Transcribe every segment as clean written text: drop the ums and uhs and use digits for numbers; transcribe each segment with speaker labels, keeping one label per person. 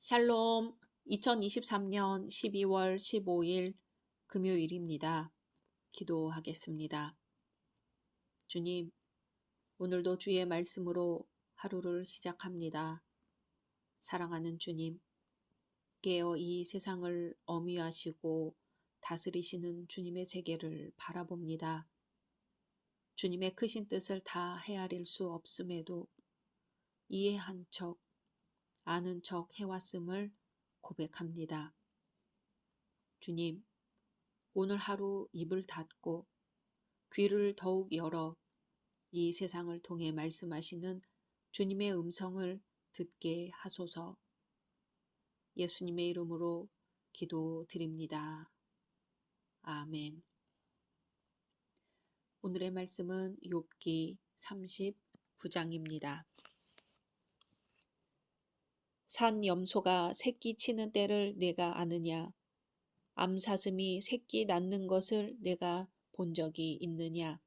Speaker 1: 샬롬, 2023년 12월 15일 금요일입니다. 기도하겠습니다. 주님, 오늘도 주의 말씀으로 하루를 시작합니다. 사랑하는 주님, 깨어 이 세상을 어미하시고 다스리시는 주님의 세계를 바라봅니다. 주님의 크신 뜻을 다 헤아릴 수 없음에도 이해한 척, 아는 척 해왔음을 고백합니다. 주님, 오늘 하루 입을 닫고 귀를 더욱 열어 이 세상을 통해 말씀하시는 주님의 음성을 듣게 하소서. 예수님의 이름으로 기도드립니다. 아멘. 오늘의 말씀은 욥기 39장입니다. 산 염소가 새끼 치는 때를 내가 아느냐? 암사슴이 새끼 낳는 것을 내가 본 적이 있느냐?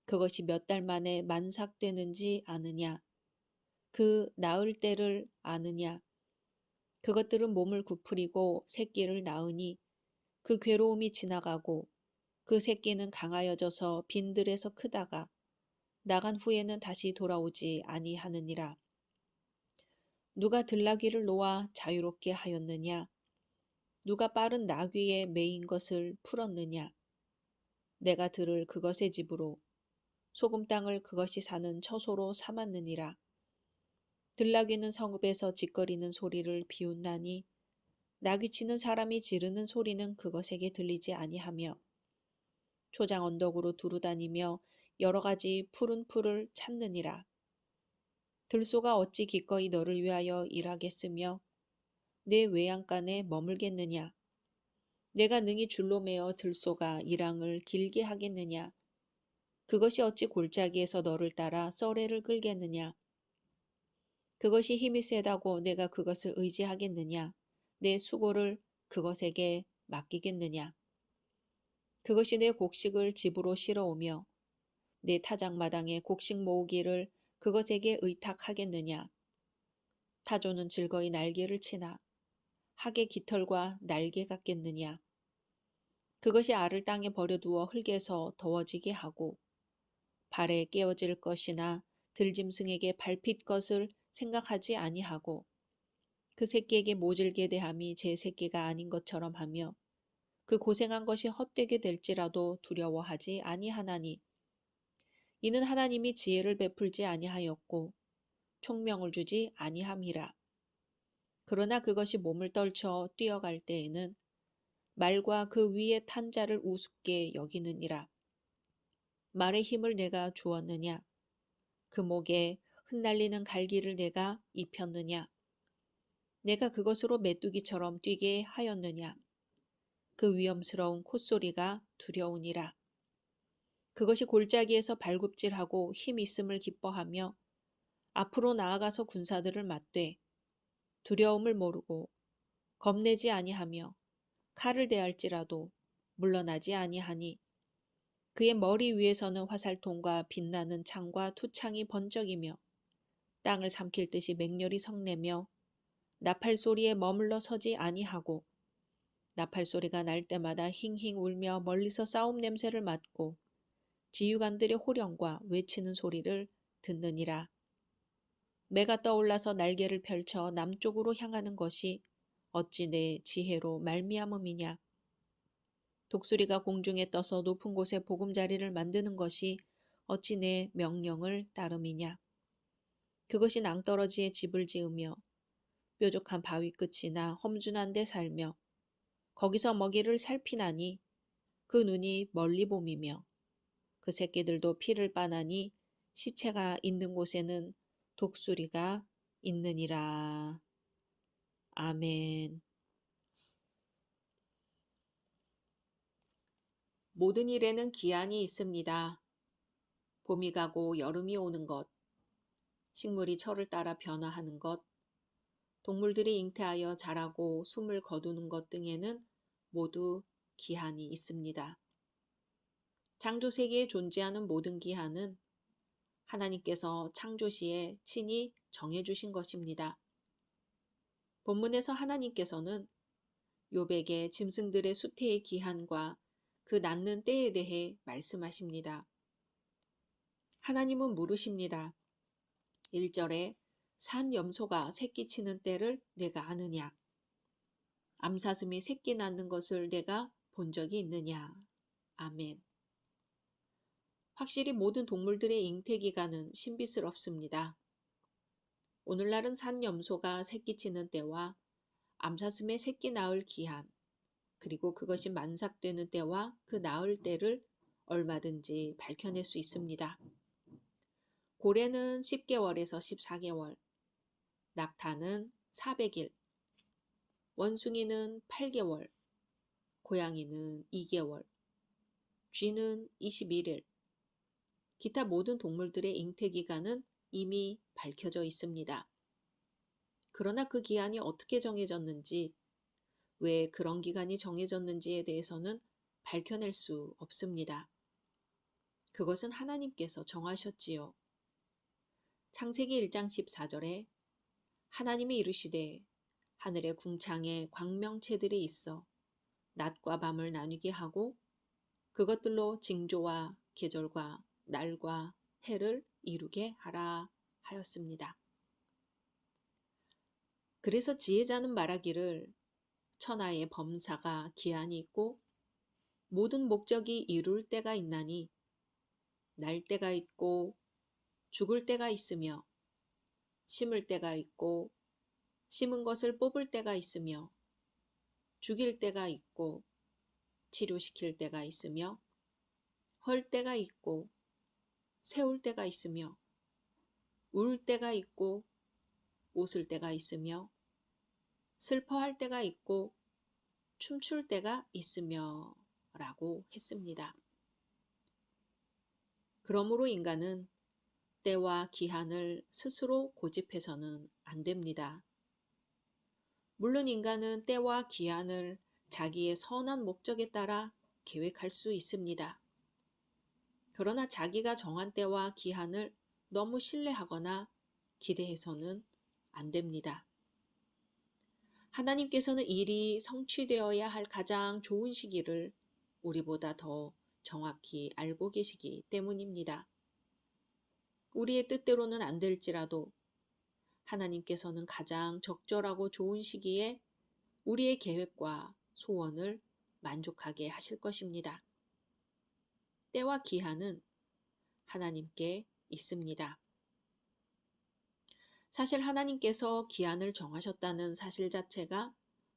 Speaker 1: 그것이 몇 달 만에 만삭되는지 아느냐? 그 낳을 때를 아느냐? 그것들은 몸을 구부리고 새끼를 낳으니 그 괴로움이 지나가고 그 새끼는 강하여져서 빈들에서 크다가 나간 후에는 다시 돌아오지 아니하느니라. 누가 들나귀를 놓아 자유롭게 하였느냐? 누가 빠른 나귀에 매인 것을 풀었느냐? 내가 들을 그것의 집으로 소금 땅을 그것이 사는 처소로 삼았느니라. 들나귀는 성읍에서 짖거리는 소리를 비웃나니 나귀치는 사람이 지르는 소리는 그것에게 들리지 아니하며 초장 언덕으로 두루다니며 여러 가지 푸른 풀을 찾느니라. 들소가 어찌 기꺼이 너를 위하여 일하겠으며 내 외양간에 머물겠느냐? 내가 능히 줄로 매어 들소가 일항을 길게 하겠느냐? 그것이 어찌 골짜기에서 너를 따라 썰애를 끌겠느냐? 그것이 힘이 세다고 내가 그것을 의지하겠느냐? 내 수고를 그것에게 맡기겠느냐? 그것이 내 곡식을 집으로 실어오며 내 타작마당에 곡식 모으기를 그것에게 의탁하겠느냐? 타조는 즐거이 날개를 치나 학의 깃털과 날개 같겠느냐? 그것이 알을 땅에 버려두어 흙에서 더워지게 하고 발에 깨어질 것이나 들짐승에게 밟힐 것을 생각하지 아니하고 그 새끼에게 모질게 대함이 제 새끼가 아닌 것처럼 하며 그 고생한 것이 헛되게 될지라도 두려워하지 아니하나니 이는 하나님이 지혜를 베풀지 아니하였고 총명을 주지 아니함이라. 그러나 그것이 몸을 떨쳐 뛰어갈 때에는 말과 그 위에 탄 자를 우습게 여기느니라. 말의 힘을 내가 주었느냐? 그 목에 흩날리는 갈기를 내가 입혔느냐? 내가 그것으로 메뚜기처럼 뛰게 하였느냐? 그 위험스러운 콧소리가 두려우니라. 그것이 골짜기에서 발굽질하고 힘 있음을 기뻐하며 앞으로 나아가서 군사들을 맞되 두려움을 모르고 겁내지 아니하며 칼을 대할지라도 물러나지 아니하니 그의 머리 위에서는 화살통과 빛나는 창과 투창이 번쩍이며 땅을 삼킬 듯이 맹렬히 성내며 나팔 소리에 머물러 서지 아니하고 나팔 소리가 날 때마다 힝힝 울며 멀리서 싸움 냄새를 맡고 지휘관들의 호령과 외치는 소리를 듣느니라. 매가 떠올라서 날개를 펼쳐 남쪽으로 향하는 것이 어찌 내 지혜로 말미암음이냐. 독수리가 공중에 떠서 높은 곳에 보금자리를 만드는 것이 어찌 내 명령을 따름이냐. 그것이 낭떠러지에 집을 지으며 뾰족한 바위 끝이나 험준한 데 살며 거기서 먹이를 살피나니 그 눈이 멀리 봄이며 그 새끼들도 피를 빠나니 시체가 있는 곳에는 독수리가 있느니라. 아멘. 모든 일에는 기한이 있습니다. 봄이 가고 여름이 오는 것, 식물이 철을 따라 변화하는 것, 동물들이 잉태하여 자라고 숨을 거두는 것 등에는 모두 기한이 있습니다. 창조세계에 존재하는 모든 기한은 하나님께서 창조시에 친히 정해주신 것입니다. 본문에서 하나님께서는 욥에게 짐승들의 수태의 기한과 그 낳는 때에 대해 말씀하십니다. 하나님은 물으십니다. 1절에 산 염소가 새끼 치는 때를 내가 아느냐? 암사슴이 새끼 낳는 것을 내가 본 적이 있느냐? 아멘. 확실히 모든 동물들의 잉태 기간은 신비스럽습니다. 오늘날은 산 염소가 새끼 치는 때와 암사슴의 새끼 낳을 기한, 그리고 그것이 만삭되는 때와 그 낳을 때를 얼마든지 밝혀낼 수 있습니다. 고래는 10개월에서 14개월, 낙타는 400일, 원숭이는 8개월, 고양이는 2개월, 쥐는 21일, 기타 모든 동물들의 잉태 기간은 이미 밝혀져 있습니다. 그러나 그 기한이 어떻게 정해졌는지, 왜 그런 기간이 정해졌는지에 대해서는 밝혀낼 수 없습니다. 그것은 하나님께서 정하셨지요. 창세기 1장 14절에 하나님이 이르시되 하늘의 궁창에 광명체들이 있어 낮과 밤을 나뉘게 하고 그것들로 징조와 계절과 날과 해를 이루게 하라 하였습니다. 그래서 지혜자는 말하기를 천하의 범사가 기한이 있고 모든 목적이 이룰 때가 있나니 날 때가 있고 죽을 때가 있으며 심을 때가 있고 심은 것을 뽑을 때가 있으며 죽일 때가 있고 치료시킬 때가 있으며 헐 때가 있고 세울 때가 있으며 울 때가 있고 웃을 때가 있으며 슬퍼할 때가 있고 춤출 때가 있으며 라고 했습니다. 그러므로 인간은 때와 기한을 스스로 고집해서는 안 됩니다. 물론 인간은 때와 기한을 자기의 선한 목적에 따라 계획할 수 있습니다. 그러나 자기가 정한 때와 기한을 너무 신뢰하거나 기대해서는 안 됩니다. 하나님께서는 일이 성취되어야 할 가장 좋은 시기를 우리보다 더 정확히 알고 계시기 때문입니다. 우리의 뜻대로는 안 될지라도 하나님께서는 가장 적절하고 좋은 시기에 우리의 계획과 소원을 만족하게 하실 것입니다. 때와 기한은 하나님께 있습니다. 사실 하나님께서 기한을 정하셨다는 사실 자체가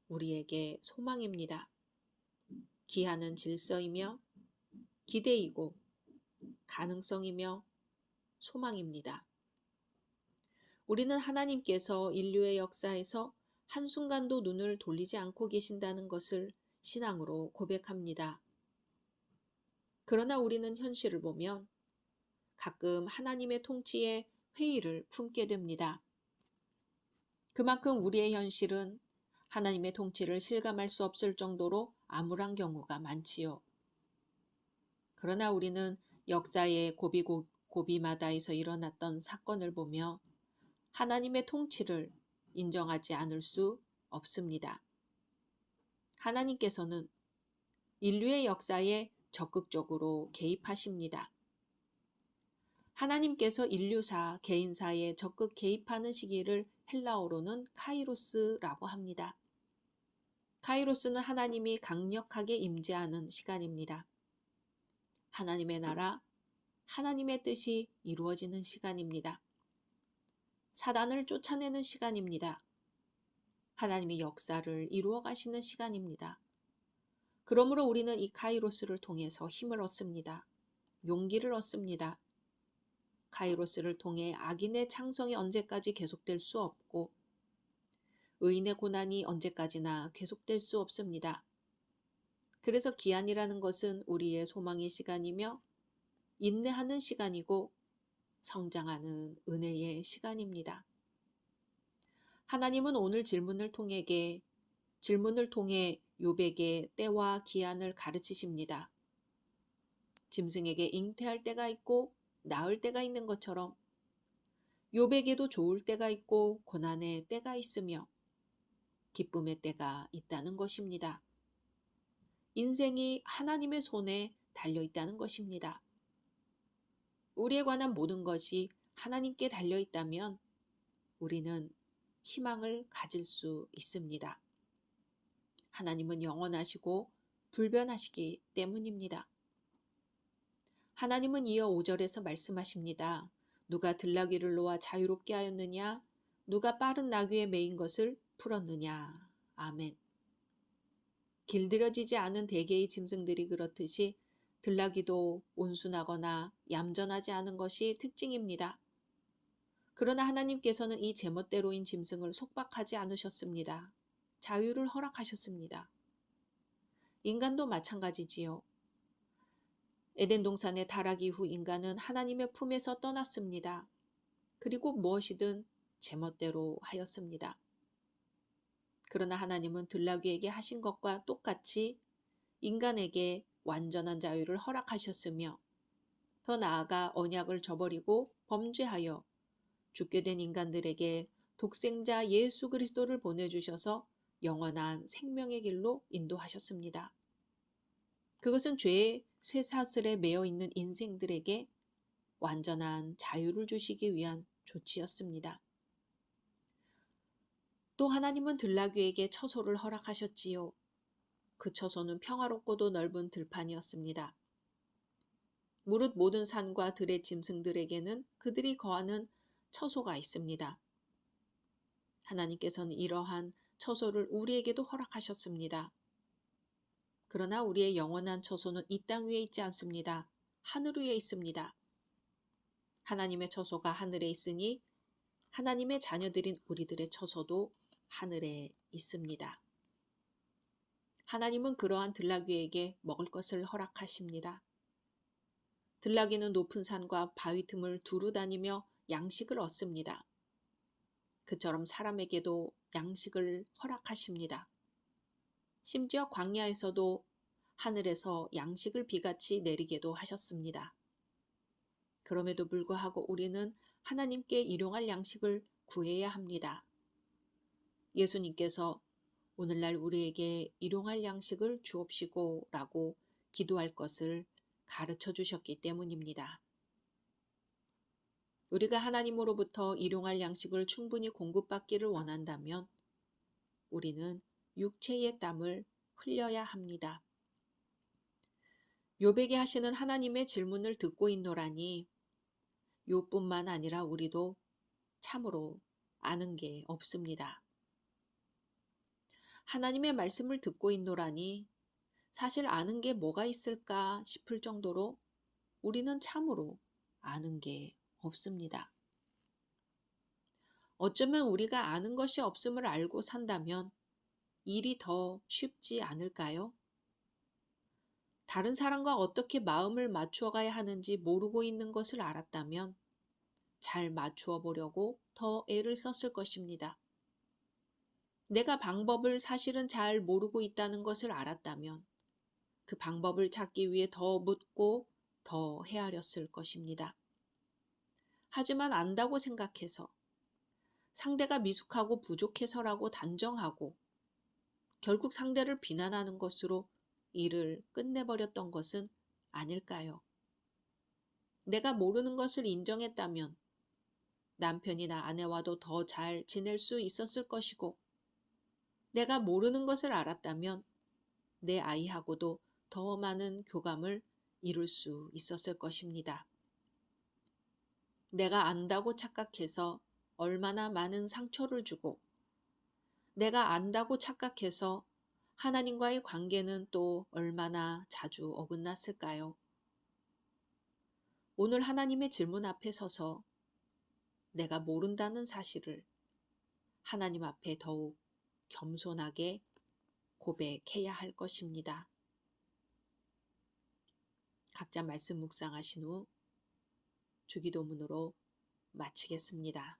Speaker 1: 우리에게 소망입니다. 기한은 질서이며 기대이고 가능성이며 소망입니다. 우리는 하나님께서 인류의 역사에서 한순간도 눈을 돌리지 않고 계신다는 것을 신앙으로 고백합니다. 그러나 우리는 현실을 보면 가끔 하나님의 통치에 회의를 품게 됩니다. 그만큼 우리의 현실은 하나님의 통치를 실감할 수 없을 정도로 암울한 경우가 많지요. 그러나 우리는 역사의 고비마다에서 일어났던 사건을 보며 하나님의 통치를 인정하지 않을 수 없습니다. 하나님께서는 인류의 역사에 적극적으로 개입하십니다. 하나님께서 인류사, 개인사에 적극 개입하는 시기를 헬라어로는 카이로스라고 합니다. 카이로스는 하나님이 강력하게 임재하는 시간입니다. 하나님의 나라, 하나님의 뜻이 이루어지는 시간입니다. 사단을 쫓아내는 시간입니다. 하나님의 역사를 이루어 가시는 시간입니다. 그러므로 우리는 이 카이로스를 통해서 힘을 얻습니다. 용기를 얻습니다. 카이로스를 통해 악인의 창성이 언제까지 계속될 수 없고 의인의 고난이 언제까지나 계속될 수 없습니다. 그래서 기한이라는 것은 우리의 소망의 시간이며 인내하는 시간이고 성장하는 은혜의 시간입니다. 하나님은 오늘 질문을 통해 욥에게 때와 기한을 가르치십니다. 짐승에게 잉태할 때가 있고 낳을 때가 있는 것처럼 욥에게도 좋을 때가 있고 고난의 때가 있으며 기쁨의 때가 있다는 것입니다. 인생이 하나님의 손에 달려 있다는 것입니다. 우리에 관한 모든 것이 하나님께 달려 있다면 우리는 희망을 가질 수 있습니다. 하나님은 영원하시고 불변하시기 때문입니다. 하나님은 이어 5절에서 말씀하십니다. 누가 들나귀를 놓아 자유롭게 하였느냐? 누가 빠른 나귀에 매인 것을 풀었느냐? 아멘. 길들여지지 않은 대개의 짐승들이 그렇듯이 들나귀도 온순하거나 얌전하지 않은 것이 특징입니다. 그러나 하나님께서는 이 제멋대로인 짐승을 속박하지 않으셨습니다. 자유를 허락하셨습니다. 인간도 마찬가지지요. 에덴 동산의 타락 이후 인간은 하나님의 품에서 떠났습니다. 그리고 무엇이든 제멋대로 하였습니다. 그러나 하나님은 들나귀에게 하신 것과 똑같이 인간에게 완전한 자유를 허락하셨으며 더 나아가 언약을 저버리고 범죄하여 죽게 된 인간들에게 독생자 예수 그리스도를 보내주셔서 영원한 생명의 길로 인도하셨습니다. 그것은 죄의 쇠사슬에 매여 있는 인생들에게 완전한 자유를 주시기 위한 조치였습니다. 또 하나님은 들나귀에게 처소를 허락하셨지요. 그 처소는 평화롭고도 넓은 들판이었습니다. 무릇 모든 산과 들의 짐승들에게는 그들이 거하는 처소가 있습니다. 하나님께서는 이러한 처소를 우리에게도 허락하셨습니다. 그러나 우리의 영원한 처소는 이 땅 위에 있지 않습니다. 하늘 위에 있습니다. 하나님의 처소가 하늘에 있으니 하나님의 자녀들인 우리들의 처소도 하늘에 있습니다. 하나님은 그러한 들나귀에게 먹을 것을 허락하십니다. 들나귀는 높은 산과 바위 틈을 두루 다니며 양식을 얻습니다. 그처럼 사람에게도 양식을 허락하십니다. 심지어 광야에서도 하늘에서 양식을 비같이 내리게도 하셨습니다. 그럼에도 불구하고 우리는 하나님께 일용할 양식을 구해야 합니다. 예수님께서 오늘날 우리에게 일용할 양식을 주옵시고 라고 기도할 것을 가르쳐 주셨기 때문입니다. 우리가 하나님으로부터 일용할 양식을 충분히 공급받기를 원한다면 우리는 육체의 땀을 흘려야 합니다. 욥에게 하시는 하나님의 질문을 듣고 있노라니 욥뿐만 아니라 우리도 참으로 아는 게 없습니다. 하나님의 말씀을 듣고 있노라니 사실 아는 게 뭐가 있을까 싶을 정도로 우리는 참으로 아는 게 없습니다. 어쩌면 우리가 아는 것이 없음을 알고 산다면 일이 더 쉽지 않을까요? 다른 사람과 어떻게 마음을 맞추어 가야 하는지 모르고 있는 것을 알았다면 잘 맞추어 보려고 더 애를 썼을 것입니다. 내가 방법을 사실은 잘 모르고 있다는 것을 알았다면 그 방법을 찾기 위해 더 묻고 더 헤아렸을 것입니다. 하지만 안다고 생각해서 상대가 미숙하고 부족해서라고 단정하고 결국 상대를 비난하는 것으로 일을 끝내버렸던 것은 아닐까요? 내가 모르는 것을 인정했다면 남편이나 아내와도 더 잘 지낼 수 있었을 것이고 내가 모르는 것을 알았다면 내 아이하고도 더 많은 교감을 이룰 수 있었을 것입니다. 내가 안다고 착각해서 얼마나 많은 상처를 주고 내가 안다고 착각해서 하나님과의 관계는 또 얼마나 자주 어긋났을까요? 오늘 하나님의 질문 앞에 서서 내가 모른다는 사실을 하나님 앞에 더욱 겸손하게 고백해야 할 것입니다. 각자 말씀 묵상하신 후 주기도문으로 마치겠습니다.